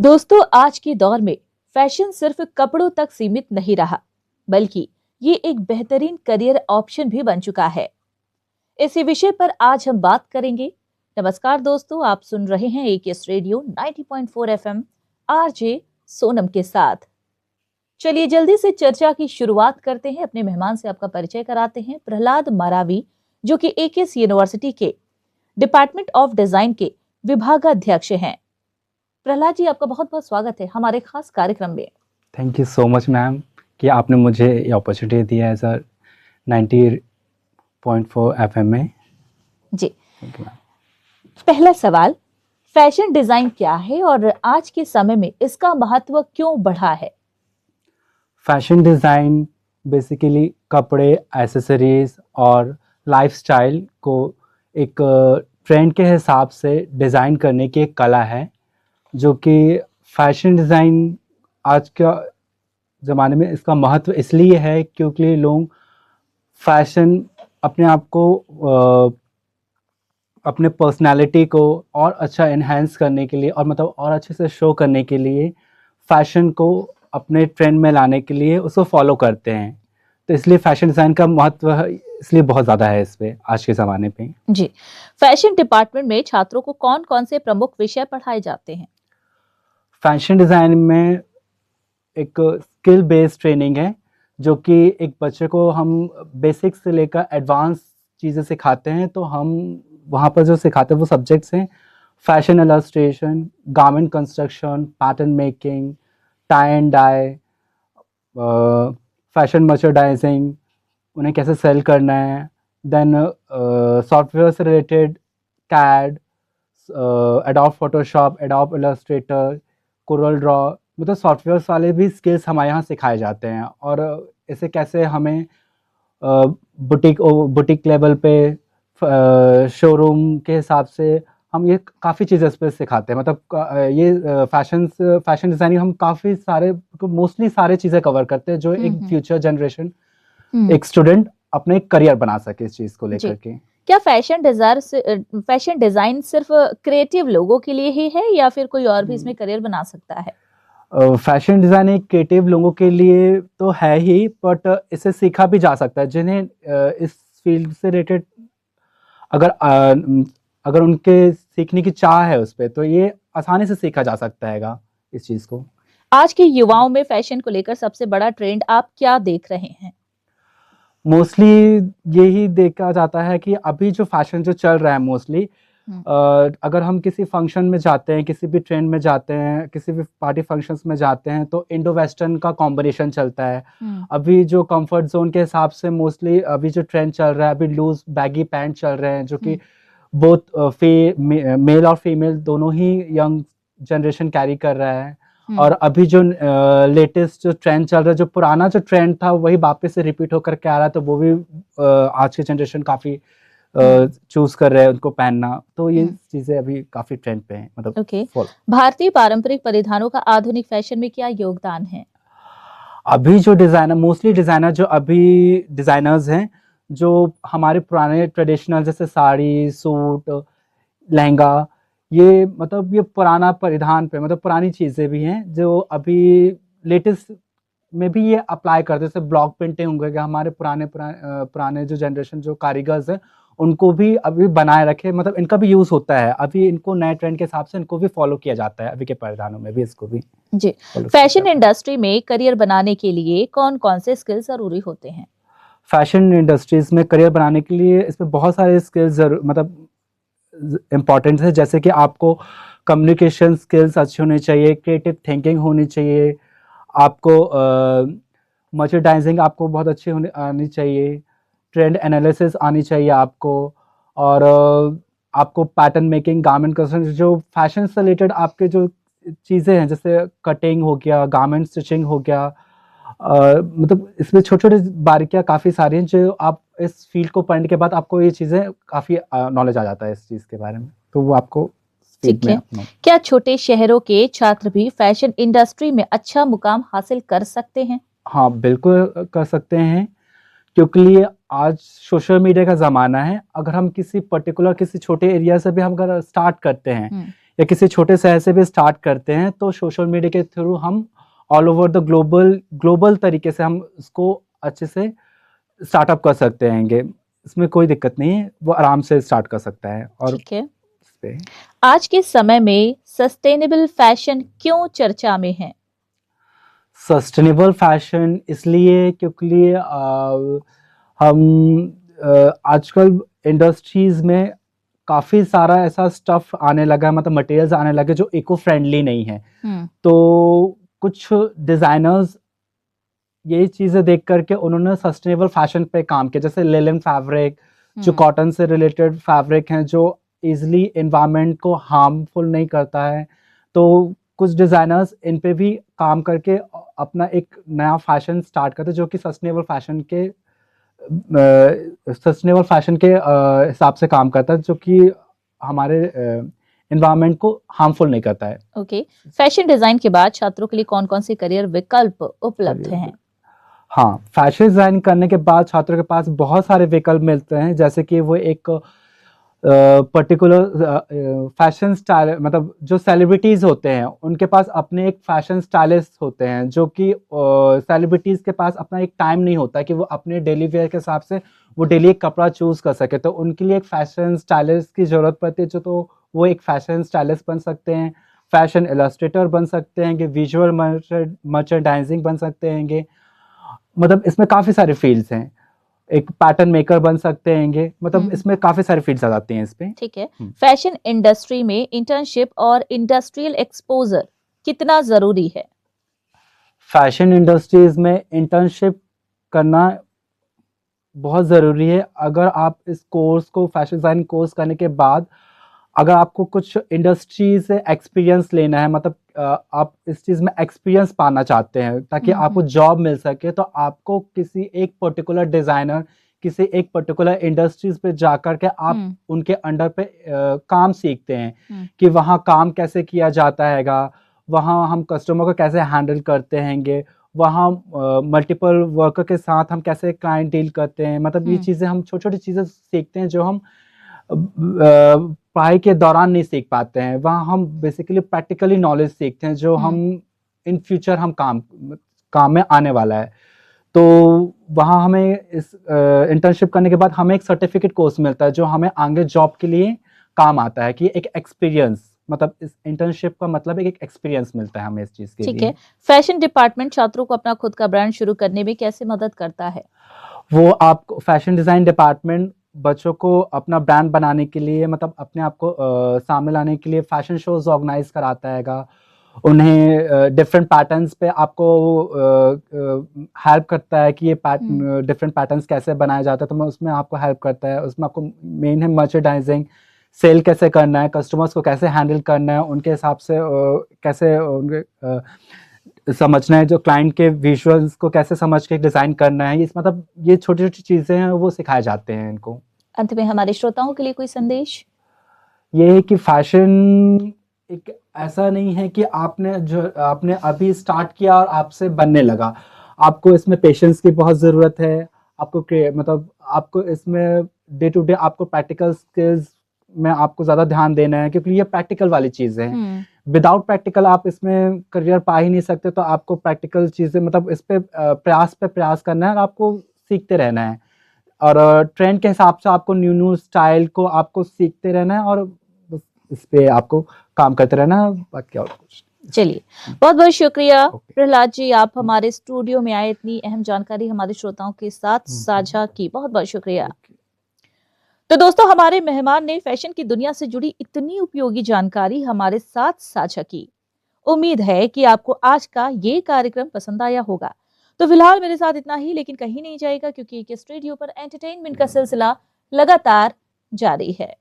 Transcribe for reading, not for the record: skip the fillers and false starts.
दोस्तों, आज के दौर में फैशन सिर्फ कपड़ों तक सीमित नहीं रहा, बल्कि ये एक बेहतरीन करियर ऑप्शन भी बन चुका है। इसी विषय पर आज हम बात करेंगे। नमस्कार दोस्तों, आप सुन रहे हैं AKS radio 90.4 FM RJ Sonam के साथ। चलिए जल्दी से चर्चा की शुरुआत करते हैं। अपने मेहमान से आपका परिचय कराते हैं। प्रहलाद मारावी, जो कि एकेएस यूनिवर्सिटी के डिपार्टमेंट ऑफ डिजाइन के विभागाध्यक्ष हैं। प्रहलाद जी, आपका बहुत बहुत स्वागत है हमारे खास कार्यक्रम में। Thank you so much ma'am कि आपने मुझे ये अपॉर्चुनिटी दी है सर 90.4 एफएम में। जी, पहला सवाल, फैशन डिजाइन क्या है और आज के समय में इसका महत्व क्यों बढ़ा है? फैशन डिज़ाइन बेसिकली कपड़े, एसेसरीज और लाइफस्टाइल को एक ट्रेंड के हिसाब से डिज़ाइन करने की एक कला है, जो कि फैशन डिज़ाइन आज का ज़माने में इसका महत्व इसलिए है क्योंकि लोग फैशन अपने आप को अपने पर्सनालिटी को और अच्छा इन्हेंस करने के लिए और मतलब और अच्छे से शो करने के लिए फैशन को अपने ट्रेंड में लाने के लिए उसको फॉलो करते हैं। तो इसलिए फैशन डिज़ाइन का महत्व इसलिए बहुत ज़्यादा है इस पे आज के ज़माने पे। जी, फैशन डिपार्टमेंट में छात्रों को कौन कौन से प्रमुख विषय पढ़ाए जाते हैं? फैशन डिज़ाइन में एक स्किल बेस्ड ट्रेनिंग है, जो कि एक बच्चे को हम बेसिक्स से लेकर एडवांस चीज़ें सिखाते हैं। तो हम वहाँ पर जो सिखाते हैं वो सब्जेक्ट्स हैं fashion illustration, garment construction, pattern making, tie and dye, fashion merchandising, उन्हें कैसे सेल करना है, देन सॉफ्टवेयर से related CAD, Adobe Photoshop, Adobe Illustrator, Corel Draw, मतलब सॉफ्टवेयर वाले भी स्किल्स हमारे यहाँ सिखाए जाते हैं। और इसे कैसे हमें बुटीक लेवल पे शोरूम के हिसाब से हम ये काफ़ी चीज़ें इस पर सिखाते हैं। मतलब ये फैशन डिज़ाइनिंग हम काफ़ी सारे मोस्टली सारे चीज़ें कवर करते हैं जो एक फ्यूचर जनरेशन एक स्टूडेंट अपने करियर बना सके इस चीज़ को लेकर के। क्या फैशन डिजाइन सिर्फ क्रिएटिव लोगों के लिए ही है या फिर कोई और भी इसमें करियर बना सकता है? फैशन डिज़ाइन एक क्रिएटिव लोगों के लिए तो है ही, बट इसे सीखा भी जा सकता है। जिन्हें इस फील्ड से रिलेटेड अगर उनके सीखने की चाह है उस पर, तो ये आसानी से सीखा जा सकता है इस चीज़ को। आज के युवाओं में फैशन को लेकर सबसे बड़ा ट्रेंड आप क्या देख रहे हैं? मोस्टली यही देखा जाता है कि अभी जो फैशन जो चल रहा है मोस्टली, अगर हम किसी फंक्शन में जाते हैं, किसी भी ट्रेंड में जाते हैं, किसी भी पार्टी फंक्शंस में जाते हैं, तो इंडो वेस्टर्न का कॉम्बिनेशन चलता है। अभी जो कंफर्ट जोन के हिसाब से मोस्टली अभी जो ट्रेंड चल रहा है, अभी लूज बैगी पैंट चल रहे हैं, जो कि बोथ मेल और फीमेल दोनों ही यंग जनरेशन कैरी कर रहा है। और अभी जो लेटेस्ट जो ट्रेंड चल रहा है, जो पुराना जो ट्रेंड था वही वापस से रिपीट होकर के आ रहा है, तो वो भी आज की जनरेशन काफ़ी चूज कर रहे हैं उनको पहनना। तो ये चीजें अभी काफी ट्रेंड पे हैं। मतलब भारतीय पारंपरिक परिधानों का आधुनिक फैशन में क्या योगदान है? अभी जो मोस्टली डिजाइनर जो अभी डिजाइनर्स हैं, जो हमारे पुराने ट्रेडिशनल जैसे साड़ी, सूट, लहंगा, ये मतलब ये पुराना परिधान पे मतलब पुरानी चीजें भी हैं जो अभी लेटेस्ट में भी ये अप्लाई करते हैं। जैसे ब्लॉक प्रिंटिंग हो गया, हमारे पुराने जो जनरेशन जो कारीगर्स हैं उनको भी अभी बनाए रखे, मतलब इनका भी यूज होता है। अभी इनको नए ट्रेंड के हिसाब से इनको भी फॉलो किया जाता है, अभी के परिधानों में भी इसको भी। जी, फैशन इंडस्ट्री में करियर बनाने के लिए कौन कौन से स्किल्स जरूरी होते हैं? फैशन इंडस्ट्रीज में करियर बनाने के लिए इसमें बहुत सारे स्किल्स मतलब इम्पॉर्टेंट है। जैसे कि आपको कम्युनिकेशन स्किल्स अच्छी होनी चाहिए, क्रिएटिव थिंकिंग होनी चाहिए, आपको मर्चेंडाइजिंग आपको बहुत अच्छी आनी चाहिए, ट्रेंड एनालिसिस आनी चाहिए आपको, और आपको पैटर्न मेकिंग, गारमेंट कंस्ट्रक्शन, जो फैशन से रिलेटेड आपके जो चीज़ें हैं जैसे कटिंग हो गया, गारमेंट स्टिचिंग हो गया, मतलब इसमें छोटे छोटे बारीकियाँ काफ़ी सारी हैं जो आप इस फील्ड को पढ़ने के बाद आपको ये चीज़ें काफ़ी नॉलेज आ जाता है इस चीज़ के बारे में, तो वो आपको ठीक है। क्या छोटे शहरों के छात्र भी फैशन इंडस्ट्री में अच्छा मुकाम हासिल कर सकते हैं? हाँ, बिल्कुल कर सकते हैं, क्योंकि आज सोशल मीडिया का ज़माना है। अगर हम किसी पर्टिकुलर किसी छोटे एरिया से भी हम अगर स्टार्ट करते हैं या किसी छोटे शहर से भी स्टार्ट करते हैं तो सोशल मीडिया के थ्रू हम ऑल ओवर द ग्लोबल तरीके से हम उसको अच्छे से स्टार्टअप कर सकते हैं। इसमें कोई दिक्कत नहीं है, वो आराम से स्टार्ट कर सकता है। और ठीक है, इस पे आज के समय में सस्टेनेबल फैशन क्यों चर्चा में है? सस्टेनेबल फैशन इसलिए क्योंकि हम आजकल इंडस्ट्रीज में काफी सारा ऐसा स्टफ आने लगा है, मतलब मटेरियल्स आने लगे जो इको फ्रेंडली नहीं है। तो कुछ डिजाइनर्स ये चीजें देख करके उन्होंने सस्टेनेबल फैशन पे काम किया, जैसे लेलन फैब्रिक, जो कॉटन से रिलेटेड फैब्रिक हैं, जो इजिली एनवायरनमेंट को हार्मफुल नहीं करता है। तो कुछ डिजाइनर्स इन पे भी काम करके अपना एक नया फैशन स्टार्ट करते जो कि सस्टेनेबल फैशन के हिसाब से काम करता है, जो कि हमारे एनवायरनमेंट को हार्मफुल नहीं करता है। ओके, फैशन डिजाइन के बाद छात्रों के लिए कौन कौन से करियर विकल्प उपलब्ध हैं? हाँ, फैशन डिजाइन करने के बाद छात्रों के पास बहुत सारे विकल्प मिलते हैं, जैसे कि वो एक पर्टिकुलर फैशन स्टाइल, मतलब जो सेलिब्रिटीज होते हैं उनके पास अपने एक फैशन स्टाइलिस्ट होते हैं, जो कि सेलिब्रिटीज के पास अपना एक टाइम नहीं होता कि वो अपने डेली वेयर के हिसाब से वो डेली एक कपड़ा चूज कर सके। तो उनके लिए एक फैशन स्टाइलिस्ट की जरूरत पड़ती है, जो तो वो एक फैशन स्टाइलिस्ट बन सकते हैं, फैशन इलस्ट्रेटर बन सकते हैं, विजुअल मर्चेंडाइजिंग बन सकते हैं। मतलब इसमें काफी सारे फील्ड्स हैं, एक पैटर्न मेकर बन सकते हैं, मतलब इसमें काफी सारे फील्ड्स आ जाती हैं इस पे। ठीक है, फैशन इंडस्ट्री में इंटर्नशिप और इंडस्ट्रियल एक्सपोजर कितना जरूरी है? फैशन इंडस्ट्रीज में इंटर्नशिप करना बहुत ज़रूरी है। अगर आप इस कोर्स को, फैशन डिज़ाइन कोर्स करने के बाद अगर आपको कुछ इंडस्ट्री से एक्सपीरियंस लेना है, मतलब आप इस चीज़ में एक्सपीरियंस पाना चाहते हैं ताकि आपको जॉब मिल सके, तो आपको किसी एक पर्टिकुलर डिज़ाइनर, किसी एक पर्टिकुलर इंडस्ट्रीज पे जाकर के आप उनके अंडर पे काम सीखते हैं कि वहाँ काम कैसे किया जाता हैगा, वहाँ हम कस्टमर को कैसे हैंडल करते हैंगे, वहाँ मल्टीपल वर्कर के साथ हम कैसे क्लाइंट डील करते हैं। मतलब ये चीज़ें हम छोटी छोटी चीज़ें सीखते हैं जो हम पढ़ाई के दौरान नहीं सीख पाते हैं। वहाँ हम बेसिकली प्रैक्टिकली नॉलेज सीखते हैं जो हम इन फ्यूचर हम काम में आने वाला है। तो वहाँ हमें इस इंटर्नशिप करने के बाद हमें एक सर्टिफिकेट कोर्स मिलता है जो हमें आगे जॉब के लिए काम आता है, कि एक एक्सपीरियंस, मतलब इस इंटर्नशिप का मतलब एक एक्सपीरियंस मिलता है हमें इस चीज के लिए। ठीक है, फैशन डिपार्टमेंट छात्रों को अपना खुद का ब्रांड शुरू करने में कैसे मदद करता है? वो आपको फैशन डिजाइन डिपार्टमेंट बच्चों को अपना ब्रांड बनाने के लिए, मतलब अपने आप को सामने लाने के लिए फैशन शोज ऑर्गेनाइज कराता हैगा, उन्हें डिफरेंट पैटर्न्स पे आपको हेल्प करता है कि ये डिफरेंट पैटर्न्स कैसे बनाए जाते हैं, तो मैं उसमें आपको हेल्प करता है। उसमें आपको मेन है मर्चेंडाइजिंग, सेल कैसे करना है, कस्टमर्स को कैसे हैंडल करना है, उनके हिसाब से कैसे उनके समझना है, जो क्लाइंट के विजुअल्स को कैसे समझ के डिज़ाइन करना है। इस मतलब ये छोटी छोटी चीज़ें हैं वो सिखाए जाते हैं इनको। अंत में हमारे श्रोताओं के लिए कोई संदेश? ये है कि फैशन एक ऐसा नहीं है कि आपने अभी स्टार्ट किया और आपसे बनने लगा। आपको इसमें पेशेंस की बहुत ज़रूरत है। मतलब आपको इसमें डे टू डे आपको प्रैक्टिकल स्किल्स में आपको ज़्यादा ध्यान देना है, क्योंकि ये प्रैक्टिकल वाली चीज़ें हैं। विदाउट प्रैक्टिकल आप इसमें करियर पा ही नहीं सकते। तो आपको प्रैक्टिकल चीज़ें, मतलब इस पे प्रयास करना है और आपको सीखते रहना है, और ट्रेंड के हिसाब से आपको न्यू स्टाइल को आपको सीखते रहना है, और इस पे आपको काम करते रहना, बाकी और कुछ। चलिए, बहुत बहुत शुक्रिया प्रहलाद जी, आप हमारे स्टूडियो में आए, इतनी अहम जानकारी हमारे श्रोताओं के साथ साझा की, बहुत बहुत शुक्रिया। तो दोस्तों, हमारे मेहमान ने फैशन की दुनिया से जुड़ी इतनी उपयोगी जानकारी हमारे साथ साझा की। उम्मीद है कि आपको आज का ये कार्यक्रम पसंद आया होगा। तो फिलहाल मेरे साथ इतना ही, लेकिन कहीं नहीं जाएगा, क्योंकि किस रेडियो पर एंटरटेनमेंट का सिलसिला लगातार जारी है।